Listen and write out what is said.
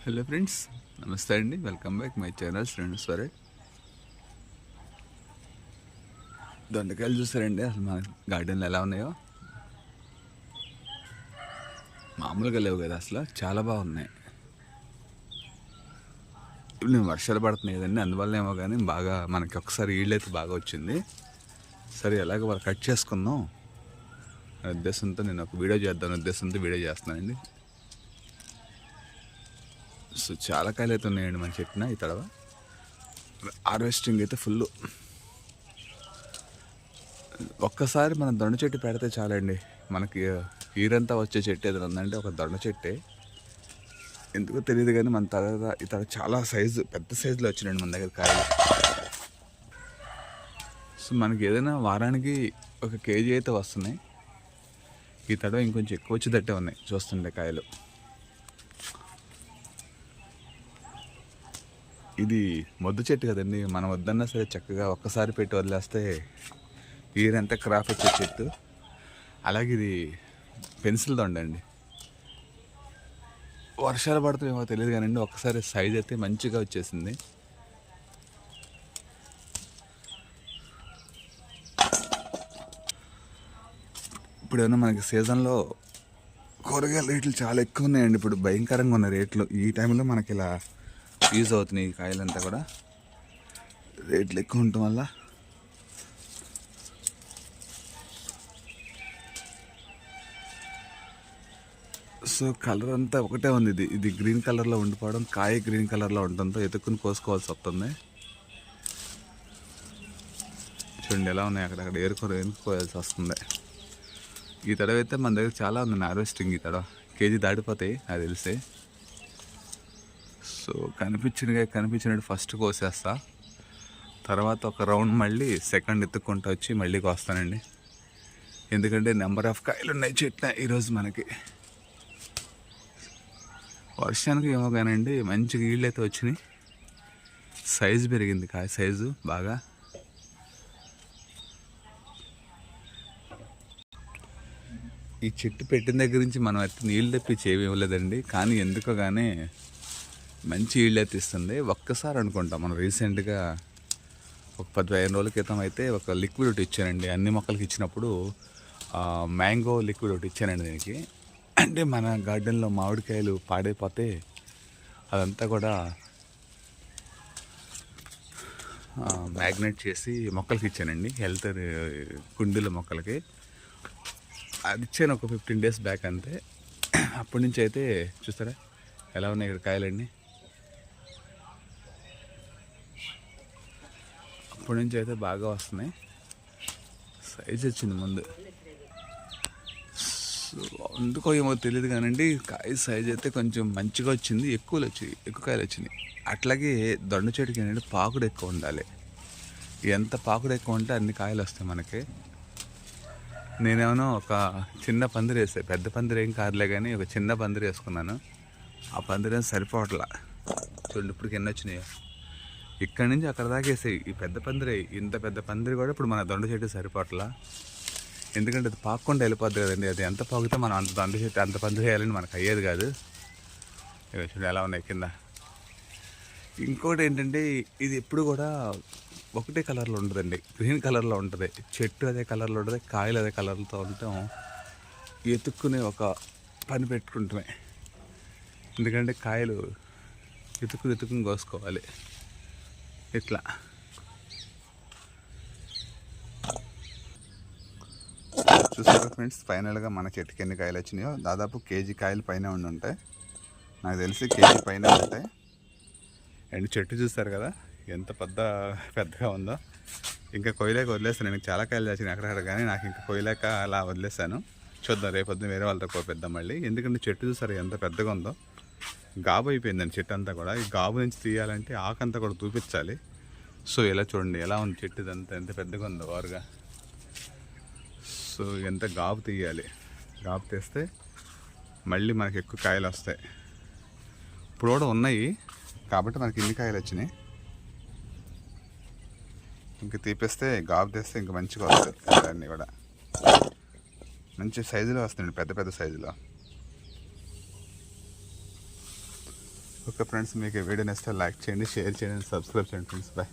Hello friends, నమస్తే అండి. Welcome back my channel Shrenu Swaray. దొండకాయలు చూసారండి అసలు మా గార్డెన్లో ఎలా ఉన్నాయో. మామూలుగా లేవు కదా, అసలు చాలా బాగున్నాయి. ఇప్పుడు నేను వర్షాలు పడుతున్నాయి కదండి, అందువల్ల ఏమో కానీ బాగా మనకి ఒకసారి ఈళ్ళైతే బాగా వచ్చింది. సరే ఎలాగో వాళ్ళు కట్ చేసుకుందాం అనే ఉద్దేశంతో నేను ఒక వీడియో చేద్దాం ఉద్దేశంతో వీడియో చేస్తున్నానండి. సో చాలా కాయలు అయితే ఉన్నాయండి మన చెట్టున. ఈ తడవ హార్వెస్టింగ్ అయితే ఫుల్. ఒక్కసారి మనం దొండ చెట్టు పెడితే చాలండి, మనకి ఈరంతా వచ్చే చెట్టు ఏదైనా ఉందంటే ఒక దొండ చెట్టే. ఎందుకో తెలియదు కానీ మన తర్వాత ఈ తడ చాలా సైజు, పెద్ద సైజులో వచ్చినాయండి మన దగ్గర కాయలు. సో మనకి ఏదైనా వారానికి 1 కేజీ అయితే వస్తున్నాయి. ఈ తడవ ఇంకొంచెం ఎక్కువ వచ్చేటట్టే ఉన్నాయి చూస్తుండే కాయలు. ఇది మొద్దు చెట్టు కదండి, మనం వద్దన్నా సరే చక్కగా ఒక్కసారి పెట్టి వదిలేస్తే ఈరంతా క్రాప్ వచ్చే చెట్టు. అలాగే ఇది పెన్సిల్ దొండండి. వర్షాలు పడుతుందేమో తెలియదు కానండి, ఒక్కసారి సైజ్ అయితే మంచిగా వచ్చేసింది. ఇప్పుడు ఏమన్నా మనకి సీజన్లో కూరగాయల రేట్లు చాలా ఎక్కువ ఉన్నాయండి. ఇప్పుడు భయంకరంగా ఉన్న రేట్లు. ఈ టైంలో మనకి ఇలా యూజ్ అవుతున్నాయి. కాయలంతా కూడా రేట్లు ఎక్కువ ఉండటం వల్ల సో కలర్ అంతా ఒకటే ఉంది. ఇది గ్రీన్ కలర్లో ఉండిపోవడం, కాయ గ్రీన్ కలర్లో ఉండడంతో ఎత్తుక్కుని కోసుకోవాల్సి వస్తుంది. చూడండి ఎలా ఉన్నాయి, అక్కడక్కడ ఏరుకోవాల్సి వస్తుంది. ఈ తడవ అయితే మన దగ్గర చాలా ఉంది హార్వెస్టింగ్. ఈ తడవ కేజీ దాటిపోతాయి అది తెలిసే. సో కనిపించినట్టు ఫస్ట్ కోసేస్తా, తర్వాత ఒక రౌండ్ మళ్ళీ సెకండ్ ఎత్తుక్కుంటూ వచ్చి మళ్ళీ కోస్తానండి. ఎందుకంటే నెంబర్ ఆఫ్ కాయలు ఉన్నాయి చెట్టు ఈరోజు మనకి. వర్షానికి ఏమో కానండి మంచిగా ఈళ్ళు అయితే వచ్చినాయి. సైజు పెరిగింది, కాయ సైజు బాగా. ఈ చెట్టు పెట్టిన దగ్గర నుంచి మనం అయితే నీళ్ళు తెప్పించి ఏమి ఇవ్వలేదండి, కానీ ఎందుకో కానీ మంచి ఈళ్ళు అయితే ఇస్తుంది. ఒక్కసారి అనుకుంటాం మనం రీసెంట్గా ఒక 15 రోజుల క్రితం అయితే ఒక లిక్విడ్ ఒకటి ఇచ్చానండి. అన్ని మొక్కలకి ఇచ్చినప్పుడు మ్యాంగో లిక్విడ్ ఒకటి ఇచ్చానండి దీనికి. అంటే మన గార్డెన్లో మామిడికాయలు పాడైపోతే అదంతా కూడా మ్యాగ్నేట్ చేసి మొక్కలకి ఇచ్చానండి, హెల్త్ కుండీల మొక్కలకి. అది ఇచ్చాను ఒక 15 డేస్ బ్యాక్ అంతే. అప్పటి నుంచి అయితే చూస్తారా ఎలా ఉన్నాయి ఇక్కడ కాయలన్నీ. అప్పటి నుంచి అయితే బాగా వస్తున్నాయి. సైజ్ వచ్చింది ముందు. ఎందుకో ఏమో తెలియదు కానండి, కాయ సైజ్ అయితే కొంచెం మంచిగా వచ్చింది. ఎక్కువ కాయలు వచ్చినాయి. అట్లాగే దొండ చెట్టుకి ఏంటంటే పాకుడు ఎక్కువ ఉండాలి. ఎంత పాకుడు ఎక్కువ ఉంటే అన్ని కాయలు వస్తాయి మనకి. నేనేమో ఒక చిన్న పందిరి వేసాను, పెద్ద పందిరి ఏం కాదులే కానీ ఒక చిన్న పందిరి వేసుకున్నాను. ఆ పందిరేం సరిపోవట్లా. చూడండి ఇప్పటికి ఎన్ని వచ్చినాయో. ఇక్కడి నుంచి అక్కడ దాకా వేసాయి ఈ పెద్ద పందిరి. ఇంత పెద్ద పందిరి కూడా ఇప్పుడు మన దొండ చెట్టు సరిపోవట్లా. ఎందుకంటే అది పాక్కుండా వెళ్ళిపోద్ది కదండి. అది ఎంత పాకితే మనం అంత దొండ చెట్టు అంత పందిరి వేయాలని మనకు అయ్యేది కాదు. చూడండి ఎలా ఉన్నాయి కింద. ఇంకోటి ఏంటంటే ఇది ఎప్పుడు కూడా ఒకటే కలర్లో ఉండదండి, గ్రీన్ కలర్లో ఉంటుంది. చెట్టు అదే కలర్లో ఉంటుంది, కాయలు అదే కలర్తో ఉండటం ఎత్తుక్కునే ఒక పని పెట్టుకుంటామే. ఎందుకంటే కాయలు ఎత్తుకుని కోసుకోవాలి ఇట్లా. చూసారా ఫ్రెండ్స్, ఫైనల్గా మన చెట్టుకి ఎన్ని కాయలు వచ్చినాయో. దాదాపు కేజీ కాయలు పైన ఉండి ఉంటాయి, నాకు తెలిసి కేజీ పైన ఉంటాయి. అండ్ చెట్టు చూస్తారు కదా ఎంత పెద్దగా ఉందో. ఇంకా కొయ్యలేక వదిలేస్తాను. నేను చాలా కాయలు వచ్చినాయి అక్కడక్కడ, కానీ నాకు ఇంకా కొయ్యలేక అలా వదిలేస్తాను. చూద్దాం రేపొద్దున వేరే వాళ్ళతో కోపిద్దాం మళ్ళీ. ఎందుకంటే చెట్టు చూస్తారు ఎంత పెద్దగా ఉందో. గాబు అయిపోయిందండి చెట్టు అంతా కూడా. ఈ గాబు నుంచి తీయాలంటే ఆకంతా కూడా చూపించాలి. సో ఇలా చూడండి ఎలా ఉంది చెట్టు, ఇదంతా ఎంత పెద్దగా ఉందో వారుగా. సో ఎంత గాబు తీయాలి, గాబు తీస్తే మళ్ళీ మనకి ఎక్కువ కాయలు వస్తాయి. ఇప్పుడు కూడా ఉన్నాయి కాబట్టి మనకి ఇన్ని కాయలు వచ్చినాయి. ఇంక తీపిస్తే గాబు తీస్తే ఇంక మంచిగా వస్తాయి అన్నీ కూడా. మంచి సైజులో వస్తున్నాయి, పెద్ద పెద్ద సైజులో. ఓకే ఫ్రెండ్స్, మీకు ఈ వీడియో నచ్చితే లైక్ చేయండి, షేర్ చేయండి, సబ్స్క్రైబ్ చేయండి ఫ్రెండ్స్. బాయ్.